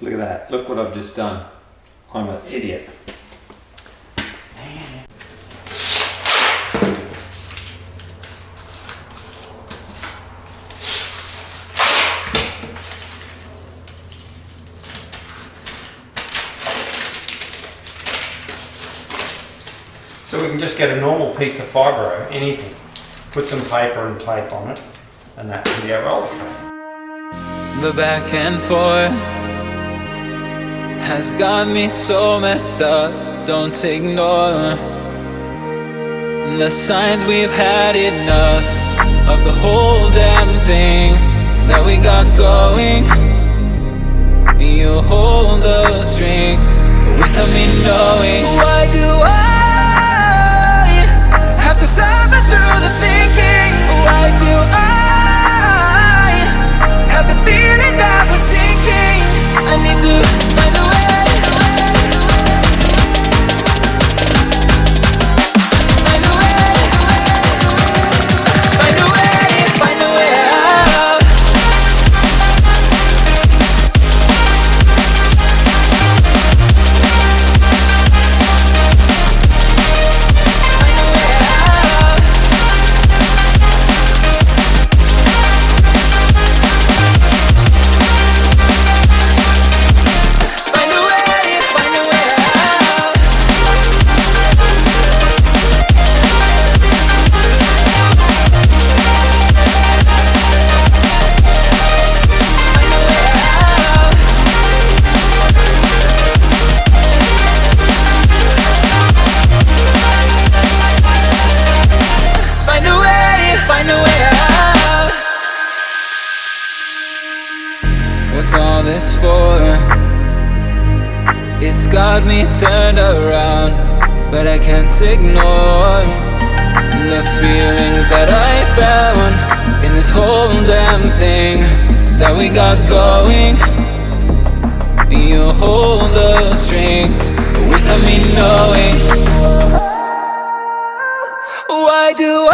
Look at that. Look what I've just done. I'm an idiot. So we can just get a normal piece of fibro, anything, put some paper and tape on it, and that can be our roller coaster. The back and forth has got me so messed up. Don't ignore the signs. We've had enough of the whole damn thing that we got going. You hold the strings without me knowing. Why do I have to suffer through the thinking? Why do I have the feeling that we're sinking? I need to find a way. Find a way. Find a way. Find a way out. What's all this for? It's got me turned around, but I can't ignore the feelings that I found in this whole damn thing that we got going. You hold the strings without me knowing. Why do